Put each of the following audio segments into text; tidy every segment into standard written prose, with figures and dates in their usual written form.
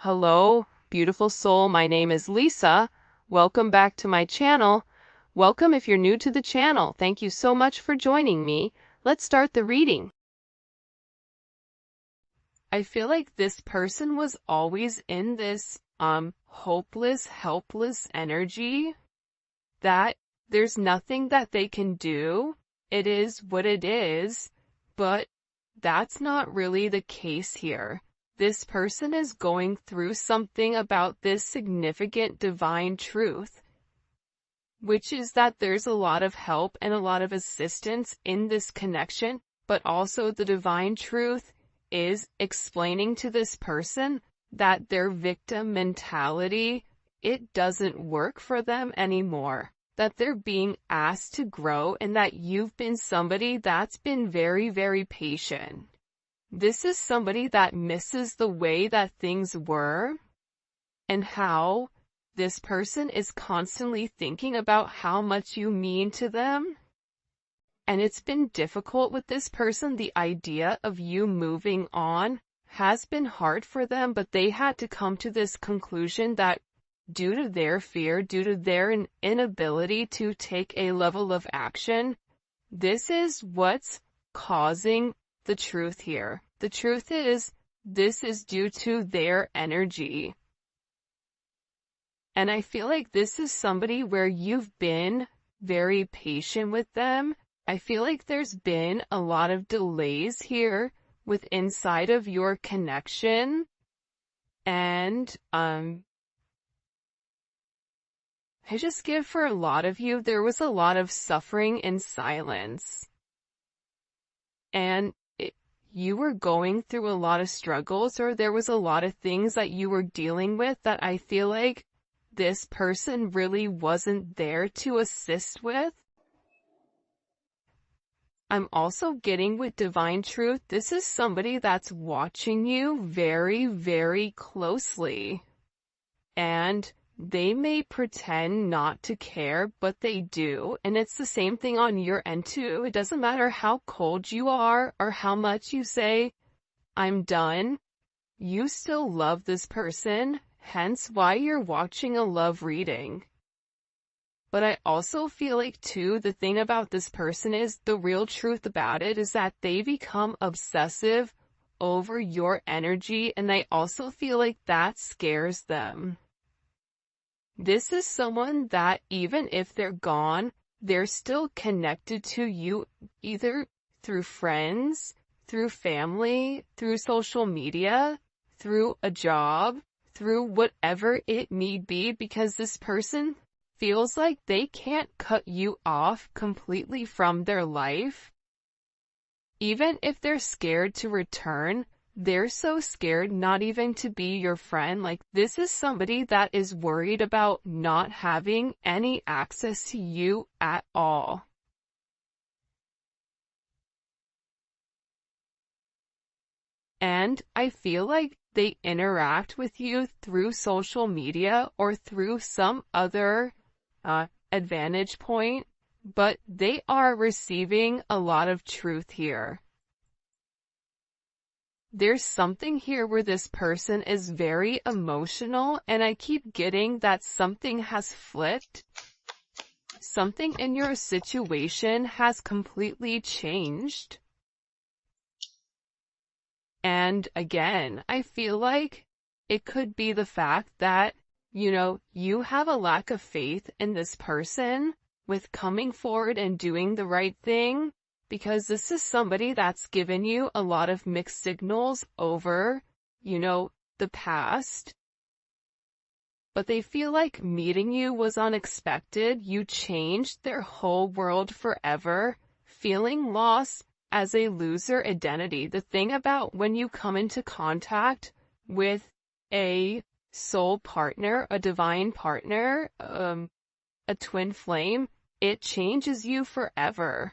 Hello, beautiful soul. My name is Lisa. Welcome back to my channel. Welcome if you're new to the channel. Thank you so much for joining me. Let's start the reading. I feel like this person was always in this hopeless, helpless energy that there's nothing that they can do. It is what it is, but that's not really the case here. This person is going through something about this significant divine truth, which is that there's a lot of help and a lot of assistance in this connection, but also the divine truth is explaining to this person that their victim mentality, it doesn't work for them anymore, that they're being asked to grow, and that you've been somebody that's been very, very patient. This is somebody that misses the way that things were and how this person is constantly thinking about how much you mean to them. And it's been difficult with this person. The idea of you moving on has been hard for them, but they had to come to this conclusion that due to their fear, due to their inability to take a level of action, this is what's causing the truth here. The truth is, this is due to their energy. And I feel like this is somebody where you've been very patient with them. I feel like there's been a lot of delays here with inside of your connection. And, I just give for a lot of you, there was a lot of suffering in silence. And you were going through a lot of struggles, or there was a lot of things that you were dealing with that I feel like this person really wasn't there to assist with. I'm also getting with divine truth, this is somebody that's watching you very, very closely. And they may pretend not to care, but they do. And it's the same thing on your end too. It doesn't matter how cold you are or how much you say, I'm done. You still love this person, hence why you're watching a love reading. But I also feel like too, the thing about this person is, the real truth about it is that they become obsessive over your energy, and I also feel like that scares them. This is someone that even if they're gone, they're still connected to you, either through friends, through family, through social media, through a job, through whatever it may be, because this person feels like they can't cut you off completely from their life. Even if they're scared to return, they're so scared not even to be your friend. Like, this is somebody that is worried about not having any access to you at all. And I feel like they interact with you through social media or through some other advantage point, but they are receiving a lot of truth here. There's something here where this person is very emotional, and I keep getting that something has flipped. Something in your situation has completely changed. And again, I feel like it could be the fact that, you have a lack of faith in this person with coming forward and doing the right thing, because this is somebody that's given you a lot of mixed signals over, the past. But they feel like meeting you was unexpected. You changed their whole world forever, feeling lost as a loser identity. The thing about when you come into contact with a soul partner, a divine partner, a twin flame, it changes you forever.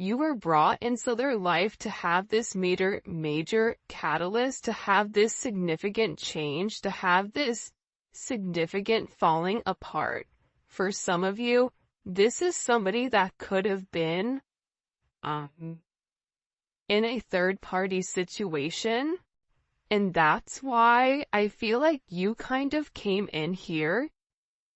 You were brought into their life to have this major catalyst, to have this significant change, to have this significant falling apart. For some of you, this is somebody that could have been in a third-party situation, And that's why I feel like you kind of came in here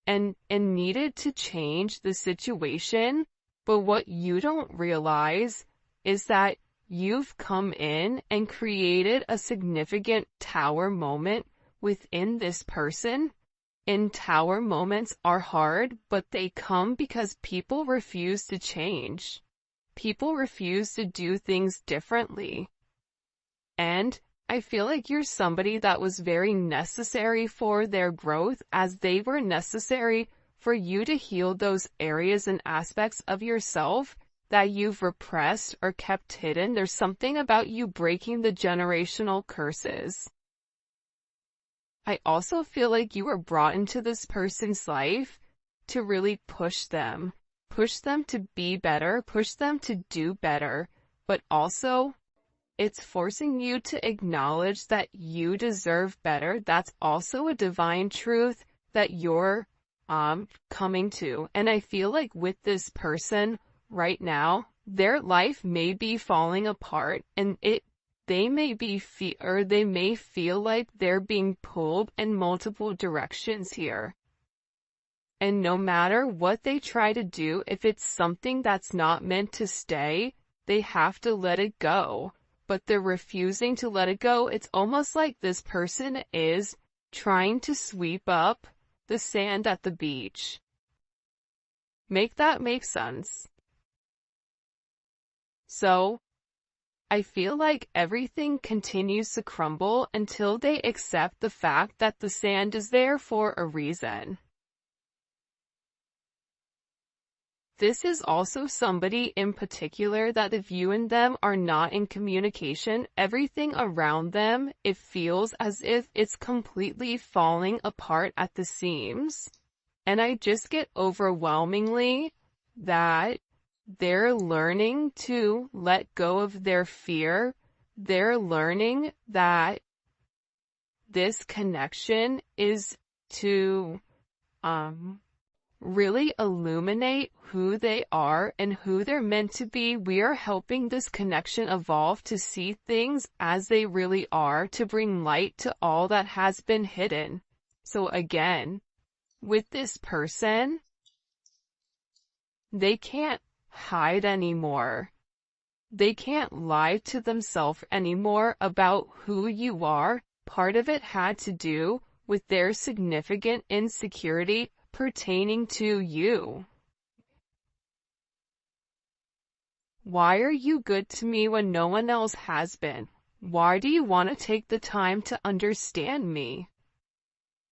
and needed to change the situation. But what you don't realize is that you've come in and created a significant tower moment within this person. And tower moments are hard, but they come because people refuse to change. People refuse to do things differently. And I feel like you're somebody that was very necessary for their growth, as they were necessary for you to heal those areas and aspects of yourself that you've repressed or kept hidden. There's something about you breaking the generational curses. I also feel like you were brought into this person's life to really push them to be better, push them to do better, but also it's forcing you to acknowledge that you deserve better. That's also a divine truth that you're coming to. And I feel like with this person right now, their life may be falling apart, and they may feel like they're being pulled in multiple directions here. And no matter what they try to do, if it's something that's not meant to stay, they have to let it go. But they're refusing to let it go. It's almost like this person is trying to sweep up the sand at the beach. Make that make sense? So, I feel like everything continues to crumble until they accept the fact that the sand is there for a reason. This is also somebody in particular that if you and them are not in communication, everything around them, it feels as if it's completely falling apart at the seams. And I just get overwhelmingly that they're learning to let go of their fear. They're learning that this connection is to, really illuminate who they are and who they're meant to be. We are helping this connection evolve to see things as they really are, to bring light to all that has been hidden. So again, with this person, they can't hide anymore. They can't lie to themselves anymore about who you are. Part of it had to do with their significant insecurity pertaining to you. Why are you good to me when no one else has been? Why do you want to take the time to understand me?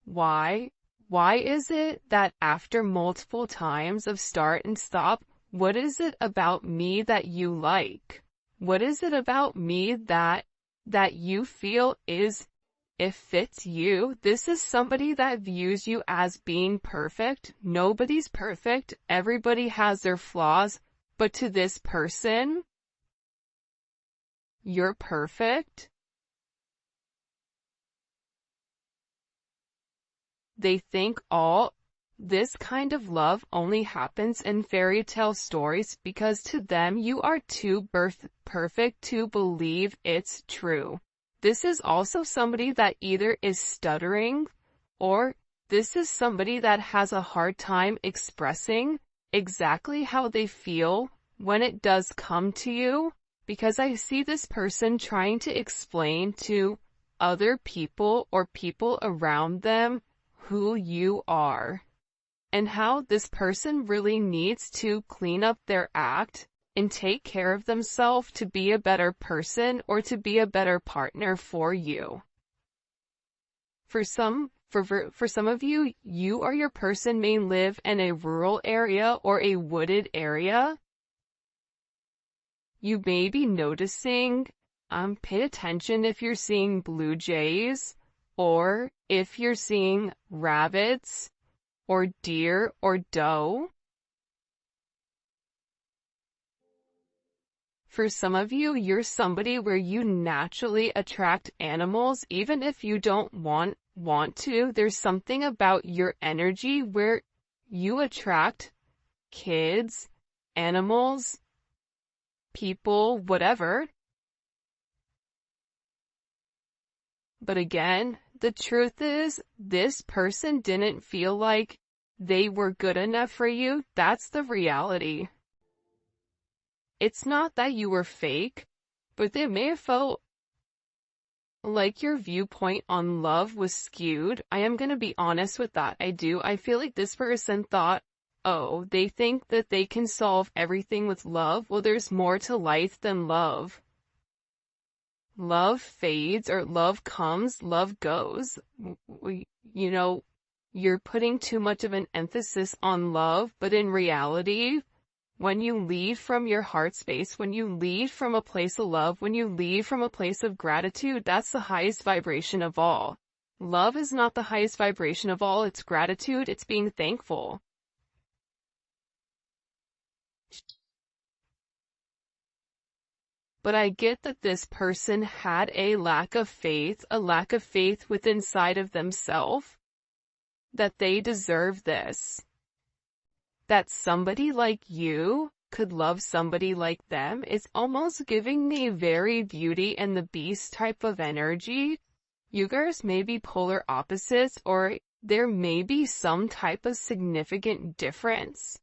Why is it that after multiple times of start and stop, what is it about me that you like? What is it about me that you feel is, it fits you? This is somebody that views you as being perfect. Nobody's perfect. Everybody has their flaws. But to this person, you're perfect. They think all this kind of love only happens in fairy tale stories because to them you are too perfect to believe it's true. This is also somebody that either is stuttering, or this is somebody that has a hard time expressing exactly how they feel when it does come to you, because I see this person trying to explain to other people or people around them who you are, and how this person really needs to clean up their act and take care of themselves to be a better person or to be a better partner for you. For some of you, you or your person may live in a rural area or a wooded area. You may be noticing, pay attention if you're seeing blue jays, or if you're seeing rabbits, or deer, or doe. For some of you, you're somebody where you naturally attract animals, even if you don't want to. There's something about your energy where you attract kids, animals, people, whatever. But again, the truth is, this person didn't feel like they were good enough for you. That's the reality. It's not that you were fake, but they may have felt like your viewpoint on love was skewed. I am gonna be honest with that. I feel like this person thought, oh, they think that they can solve everything with love. Well, there's more to life than love. Love fades, or love comes, love goes. You know, you're putting too much of an emphasis on love, but in reality, when you lead from your heart space, when you lead from a place of love, when you lead from a place of gratitude, that's the highest vibration of all. Love is not the highest vibration of all, it's gratitude, it's being thankful. But I get that this person had a lack of faith within inside of themselves, that they deserve this. That somebody like you could love somebody like them is almost giving me very Beauty and the Beast type of energy. You guys may be polar opposites, or there may be some type of significant difference.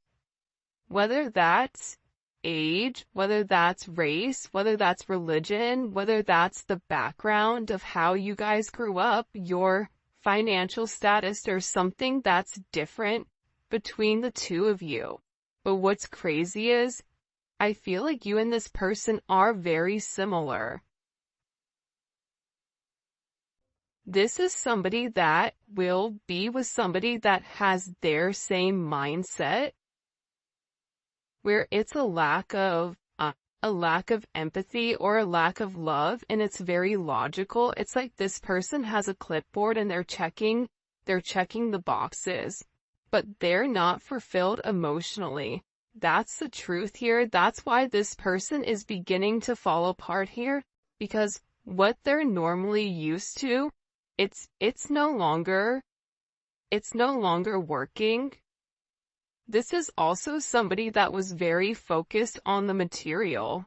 Whether that's age, whether that's race, whether that's religion, whether that's the background of how you guys grew up, your financial status, or something that's different between the two of you. But what's crazy is, I feel like you and this person are very similar. This is somebody that will be with somebody that has their same mindset, where it's a lack of empathy or a lack of love, and it's very logical. It's like this person has a clipboard and they're checking the boxes, but they're not fulfilled emotionally. That's the truth here. That's why this person is beginning to fall apart here, because what they're normally used to, it's no longer working. This is also somebody that was very focused on the material.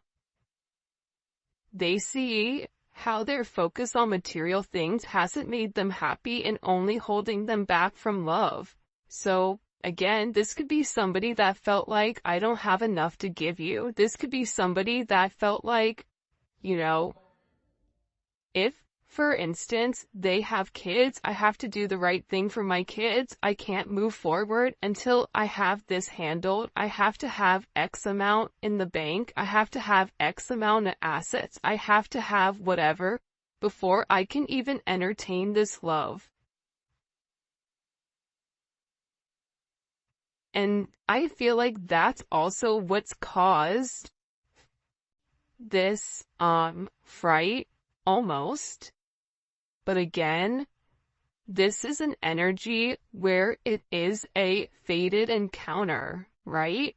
They see how their focus on material things hasn't made them happy and only holding them back from love. So, again, this could be somebody that felt like, I don't have enough to give you. This could be somebody that felt like, if, for instance, they have kids, I have to do the right thing for my kids. I can't move forward until I have this handled. I have to have X amount in the bank. I have to have X amount of assets. I have to have whatever before I can even entertain this love. And I feel like that's also what's caused this, fright, almost. But again, this is an energy where it is a fated encounter, right?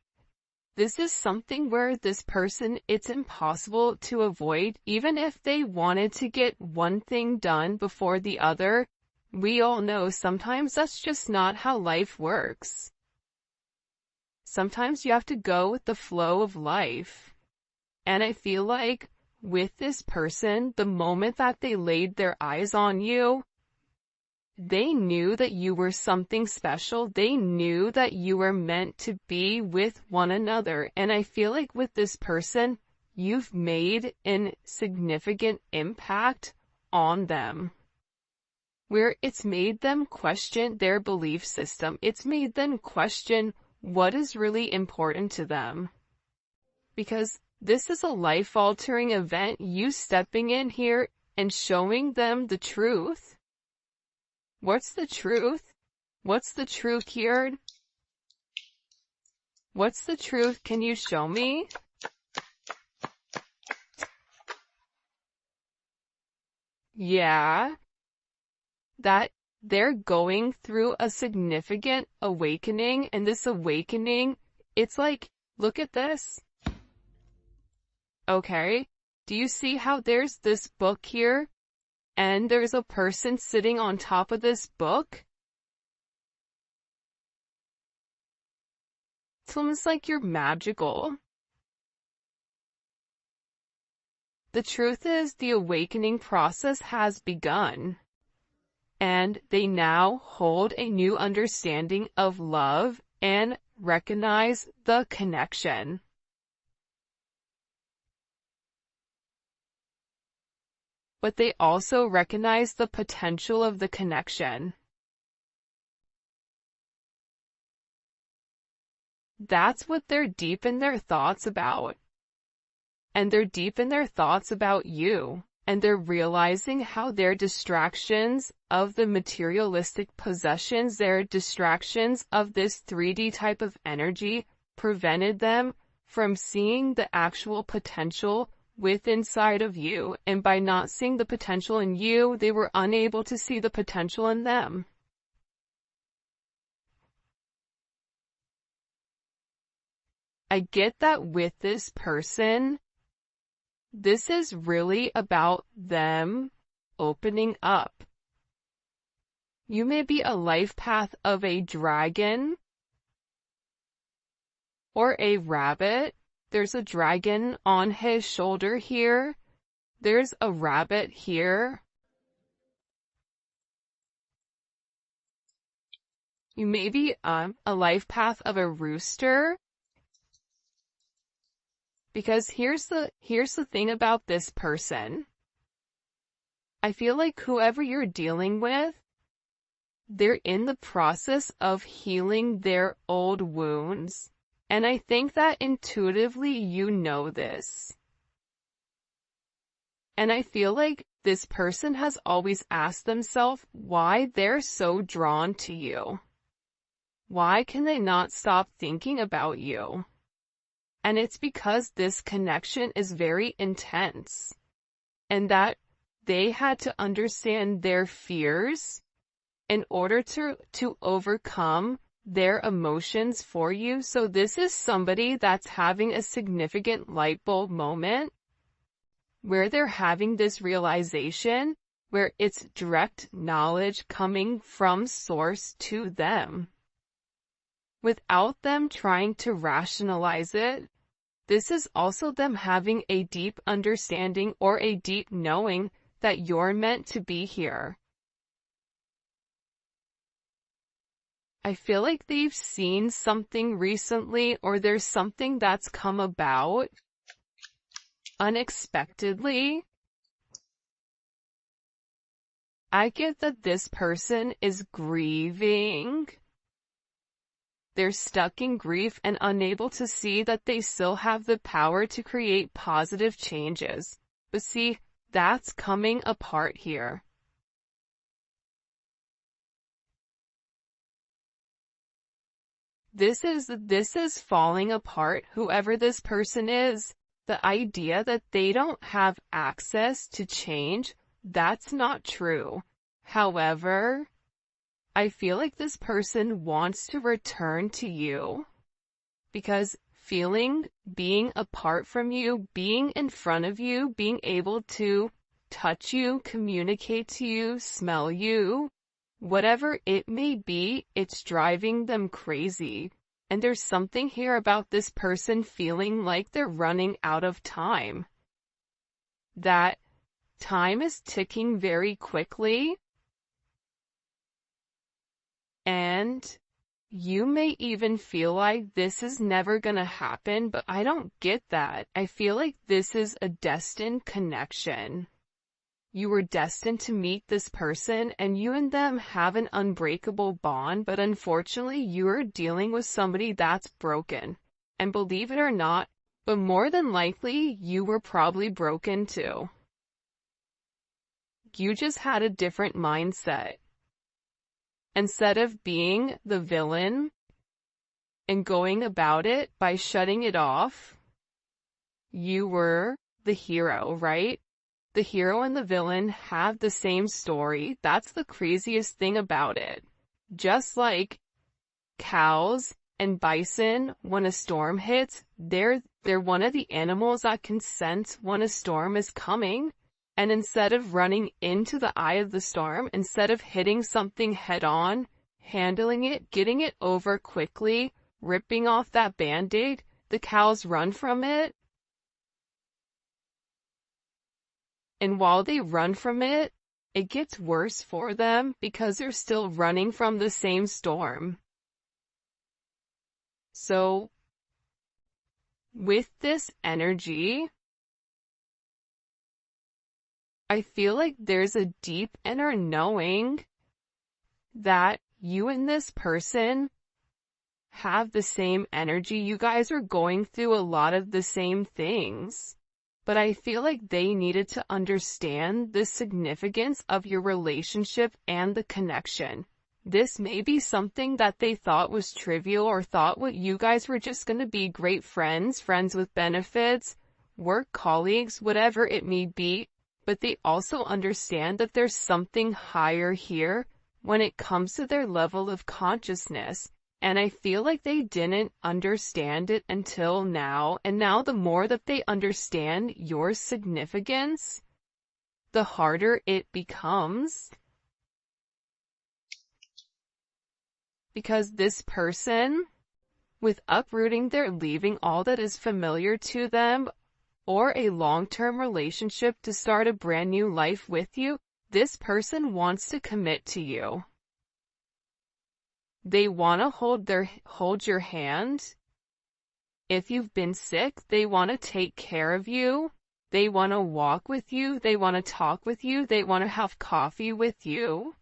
This is something where this person, it's impossible to avoid, even if they wanted to get one thing done before the other. We all know sometimes that's just not how life works. Sometimes you have to go with the flow of life. And I feel like with this person, the moment that they laid their eyes on you, they knew that you were something special. They knew that you were meant to be with one another. And I feel like with this person, you've made a significant impact on them, where it's made them question their belief system. It's made them question what is really important to them. Because this is a life-altering event, you stepping in here and showing them the truth. What's the truth? What's the truth here? What's the truth? Can you show me? Yeah, that they're going through a significant awakening, and this awakening, it's like, look at this. Okay, do you see how there's this book here, and there's a person sitting on top of this book? It's almost like you're magical. The truth is, the awakening process has begun, and they now hold a new understanding of love and recognize the connection. But they also recognize the potential of the connection. That's what they're deep in their thoughts about. And they're deep in their thoughts about you. And they're realizing how their distractions of the materialistic possessions, their distractions of this 3D type of energy, prevented them from seeing the actual potential within inside of you. And by not seeing the potential in you, they were unable to see the potential in them. I get that with this person, this is really about them opening up. You may be a life path of a dragon or a rabbit. There's a dragon on his shoulder here. There's a rabbit here. You may be a life path of a rooster. Because here's the thing about this person. I feel like whoever you're dealing with, they're in the process of healing their old wounds. And I think that intuitively you know this. And I feel like this person has always asked themselves why they're so drawn to you. Why can they not stop thinking about you? And it's because this connection is very intense, and that they had to understand their fears in order to overcome their emotions for you. So this is somebody that's having a significant light bulb moment where they're having this realization, where it's direct knowledge coming from source to them, without them trying to rationalize it. This is also them having a deep understanding or a deep knowing that you're meant to be here. I feel like they've seen something recently, or there's something that's come about unexpectedly. I get that this person is grieving. They're stuck in grief and unable to see that they still have the power to create positive changes. But see, that's coming apart here. This is falling apart, whoever this person is. The idea that they don't have access to change, that's not true. However, I feel like this person wants to return to you, because being apart from you, being in front of you, being able to touch you, communicate to you, smell you, whatever it may be, it's driving them crazy. And there's something here about this person feeling like they're running out of time. That time is ticking very quickly. And you may even feel like this is never gonna happen, but I don't get that. I feel like this is a destined connection. You were destined to meet this person, and you and them have an unbreakable bond, but unfortunately you're dealing with somebody that's broken. And believe it or not, but more than likely you were probably broken too. You just had a different mindset. Instead of being the villain and going about it by shutting it off, you were the hero, right? The hero and the villain have the same story. That's the craziest thing about it. Just like cows and bison, when a storm hits, they're one of the animals that can sense when a storm is coming. And instead of running into the eye of the storm, instead of hitting something head on, handling it, getting it over quickly, ripping off that band-aid, the cows run from it. And while they run from it, it gets worse for them because they're still running from the same storm. So, with this energy, I feel like there's a deep inner knowing that you and this person have the same energy. You guys are going through a lot of the same things. But I feel like they needed to understand the significance of your relationship and the connection. This may be something that they thought was trivial or thought what you guys were just going to be great friends, friends with benefits, work colleagues, whatever it may be. But they also understand that there's something higher here when it comes to their level of consciousness. And I feel like they didn't understand it until now. And now the more that they understand your significance, the harder it becomes. Because this person, with uprooting, they're leaving all that is familiar to them, or a long-term relationship to start a brand new life with you, this person wants to commit to you. They want to hold your hand. If you've been sick, they want to take care of you. They want to walk with you. They want to talk with you. They want to have coffee with you.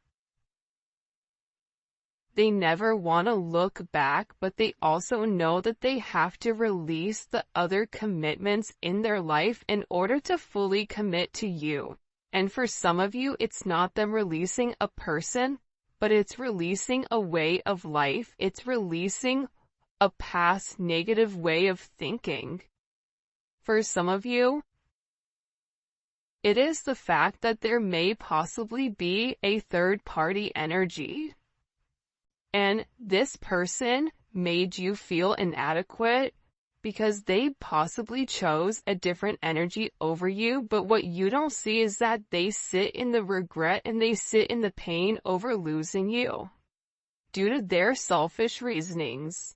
They never want to look back, but they also know that they have to release the other commitments in their life in order to fully commit to you. And for some of you, it's not them releasing a person, but it's releasing a way of life. It's releasing a past negative way of thinking. For some of you, it is the fact that there may possibly be a third-party energy. And this person made you feel inadequate because they possibly chose a different energy over you, but what you don't see is that they sit in the regret and they sit in the pain over losing you due to their selfish reasonings.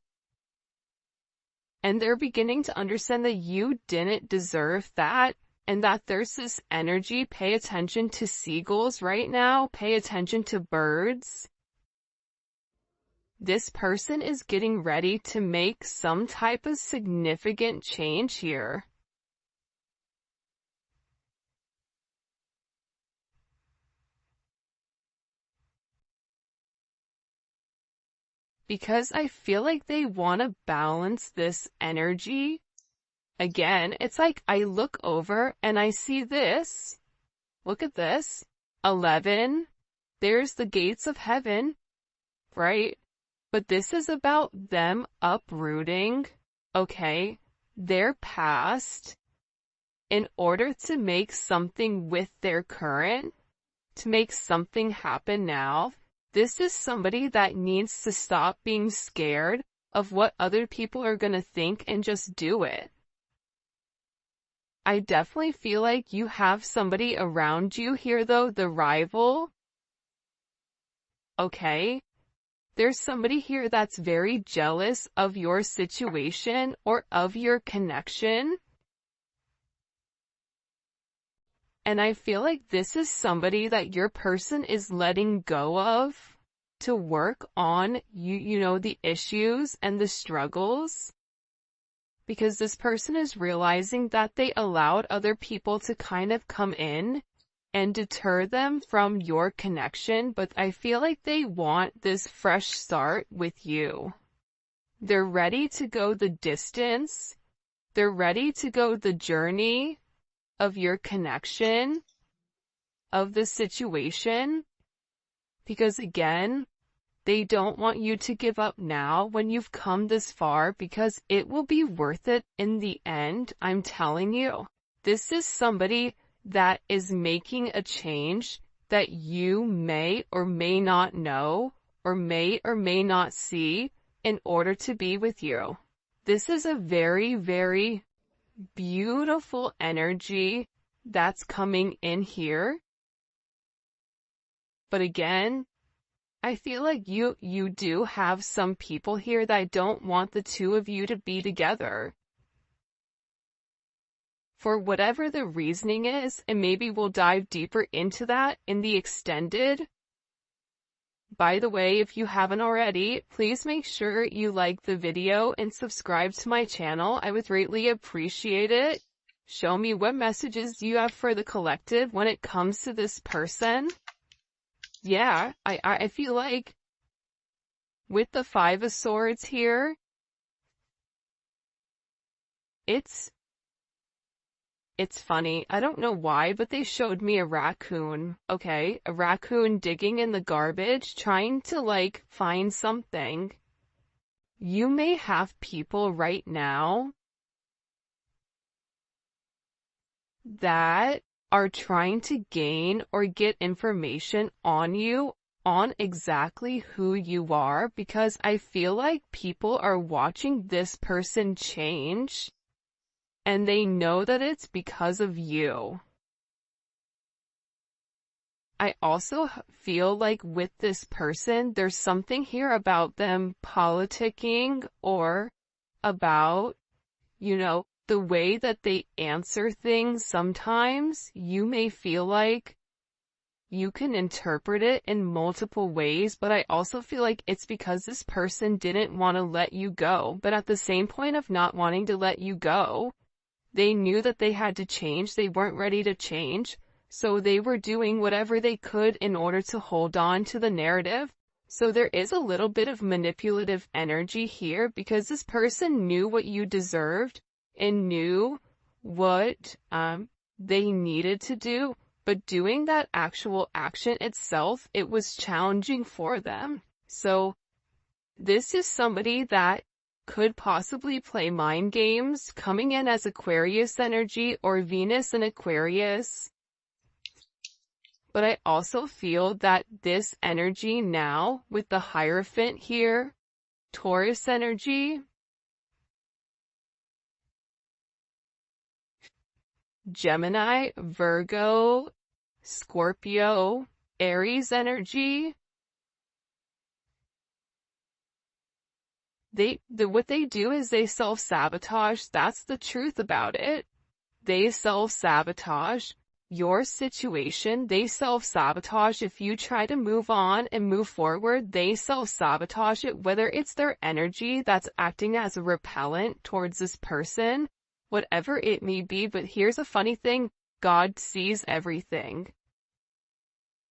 And they're beginning to understand that you didn't deserve that, and that there's this energy. Pay attention to seagulls right now. Pay attention to birds. This person is getting ready to make some type of significant change here. Because I feel like they want to balance this energy. Again, it's like I look over and I see this. Look at this. 11. There's the gates of heaven, right? But this is about them uprooting, okay, their past in order to make something with their current, to make something happen now. This is somebody that needs to stop being scared of what other people are going to think and just do it. I definitely feel like you have somebody around you here though, the rival. Okay? There's somebody here that's very jealous of your situation or of your connection. And I feel like this is somebody that your person is letting go of to work on you know, the issues and the struggles. Because this person is realizing that they allowed other people to kind of come in and deter them from your connection, but I feel like they want this fresh start with you. They're ready to go the distance. They're ready to go the journey of your connection, of the situation, because again, they don't want you to give up now when you've come this far, because it will be worth it in the end. I'm telling you, this is somebody that is making a change that you may or may not know or may not see in order to be with you. This is a very, very beautiful energy that's coming in here. But again, I feel like you do have some people here that don't want the two of you to be together. for whatever the reasoning is, and maybe we'll dive deeper into that in the extended. By the way, if you haven't already, please make sure you like the video and subscribe to my channel. I would greatly appreciate it. Show me what messages you have for the collective when it comes to this person. Yeah, I feel like with the Five of Swords here, it's funny. I don't know why, but they showed me a raccoon, okay? A raccoon digging in the garbage, trying to, like, find something. You may have people right now that are trying to gain or get information on you, on exactly who you are, because I feel like people are watching this person change, and they know that it's because of you. I also feel like with this person, there's something here about them politicking or about, the way that they answer things. Sometimes you may feel like you can interpret it in multiple ways, but I also feel like it's because this person didn't want to let you go. But at the same point of not wanting to let you go, they knew that they had to change. They weren't ready to change. So they were doing whatever they could in order to hold on to the narrative. So there is a little bit of manipulative energy here because this person knew what you deserved and knew what they needed to do, but doing that actual action itself, it was challenging for them. So this is somebody that could possibly play mind games, coming in as Aquarius energy or Venus in Aquarius. But I also feel that this energy now, with the Hierophant here, Taurus energy, Gemini, Virgo, Scorpio, Aries energy, what they do is they self-sabotage. That's the truth about it. They self-sabotage your situation. They self-sabotage. If you try to move on and move forward, they self-sabotage it, whether it's their energy that's acting as a repellent towards this person, whatever it may be. But here's a funny thing. God sees everything.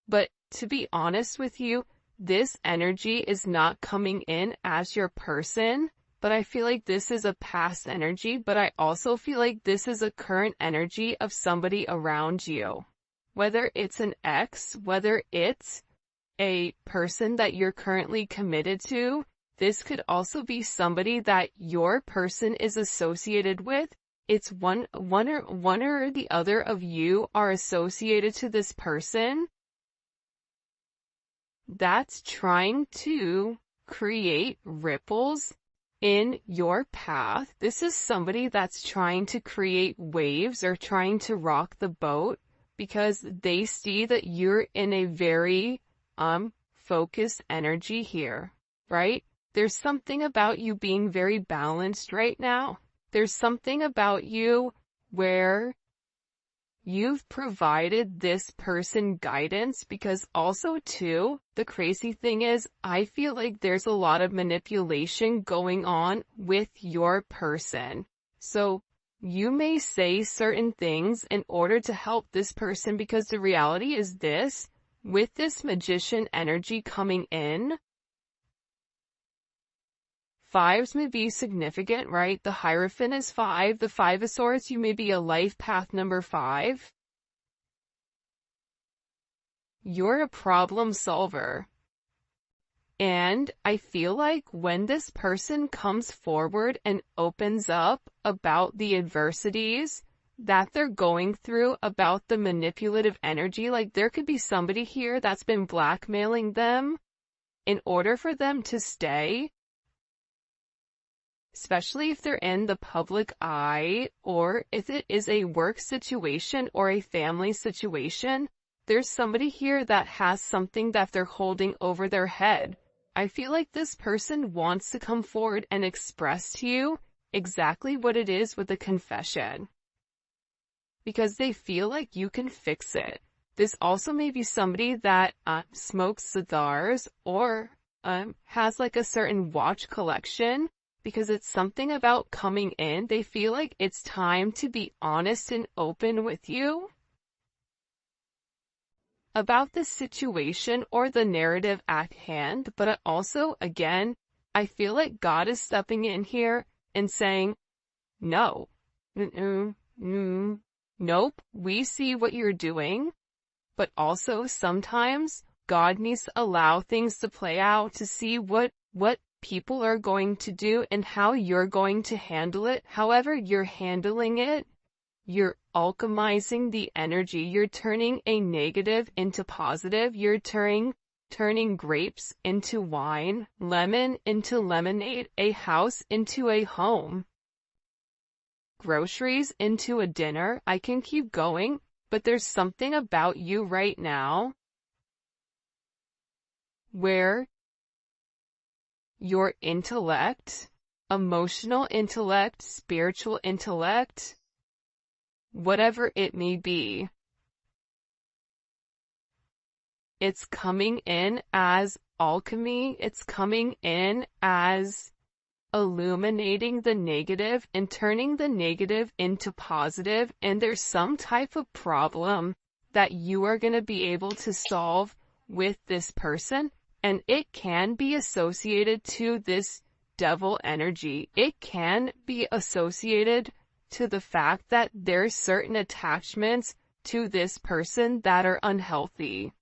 But to be honest with you, this energy is not coming in as your person, but I feel like this is a past energy, but I also feel like this is a current energy of somebody around you. Whether it's an ex, whether it's a person that you're currently committed to, this could also be somebody that your person is associated with. It's one or the other of you are associated to this person that's trying to create ripples in your path. This is somebody that's trying to create waves or trying to rock the boat because they see that you're in a very focused energy here, right? There's something about you being very balanced right now. There's something about you where you've provided this person guidance, because also too, the crazy thing is, I feel like there's a lot of manipulation going on with your person. So you may say certain things in order to help this person, because the reality is this, with this Magician energy coming in, fives may be significant, right? The Hierophant is 5. The Five of Swords, you may be a life path number 5. You're a problem solver. And I feel like when this person comes forward and opens up about the adversities that they're going through, about the manipulative energy, like there could be somebody here that's been blackmailing them in order for them to stay, especially if they're in the public eye, or if it is a work situation or a family situation. There's somebody here that has something that they're holding over their head. I feel like this person wants to come forward and express to you exactly what it is with a confession. because they feel like you can fix it. This also may be somebody that smokes cigars or has like a certain watch collection, because it's something about coming in. They feel like it's time to be honest and open with you about the situation or the narrative at hand. But also, again, I feel like God is stepping in here and saying, no, nope, we see what you're doing. But also sometimes God needs to allow things to play out to see what people are going to do and how you're going to handle it. However you're handling it, you're alchemizing the energy. You're turning a negative into positive. You're turning grapes into wine, lemon into lemonade, a house into a home, groceries into a dinner. I can keep going, but there's something about you right now where your intellect, emotional intellect, spiritual intellect, whatever it may be, it's coming in as alchemy. It's coming in as illuminating the negative and turning the negative into positive. And there's some type of problem that you are going to be able to solve with this person. And it can be associated to this devil energy. It can be associated to the fact that there's certain attachments to this person that are unhealthy.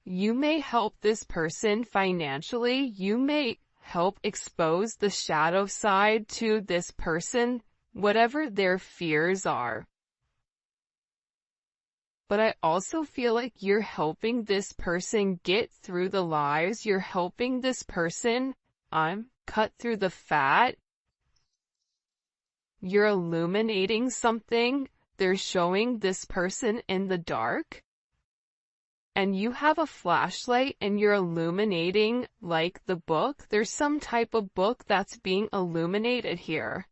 You may help this person financially. You may help expose the shadow side to this person, whatever their fears are. But I also feel like you're helping this person get through the lies. You're helping this person cut through the fat. You're illuminating something. They're showing this person in the dark. And you have a flashlight and you're illuminating, like the book. There's some type of book that's being illuminated here.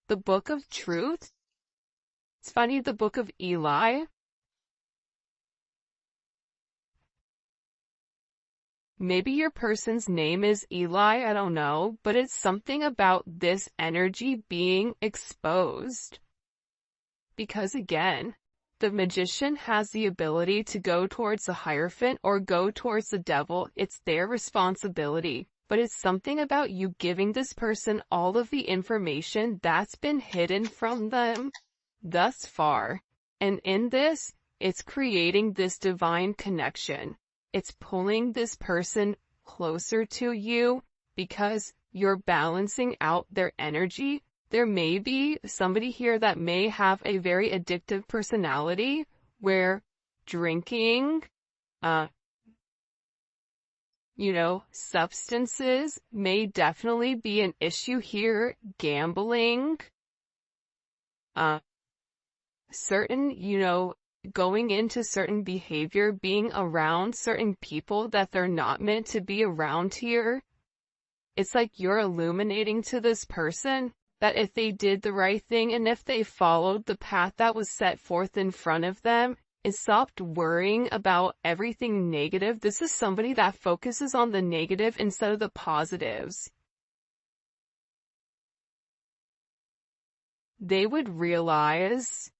The book of truth. It's funny, the book of Eli. Maybe your person's name is Eli, I don't know, but it's something about this energy being exposed. Because again, the magician has the ability to go towards the Hierophant or go towards the devil. It's their responsibility. But it's something about you giving this person all of the information that's been hidden from them thus far. And in this, it's creating this divine connection. It's pulling this person closer to you because you're balancing out their energy. There may be somebody here that may have a very addictive personality where drinking, substances may definitely be an issue here. Gambling, certain, going into certain behavior, being around certain people that they're not meant to be around here. It's like you're illuminating to this person that if they did the right thing and if they followed the path that was set forth in front of them and stopped worrying about everything negative. This is somebody that focuses on the negative instead of the positives. They would realize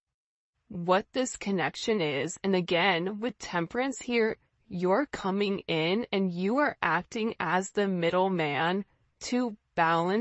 what this connection is. And again, with Temperance here, you're coming in and you are acting as the middleman to balance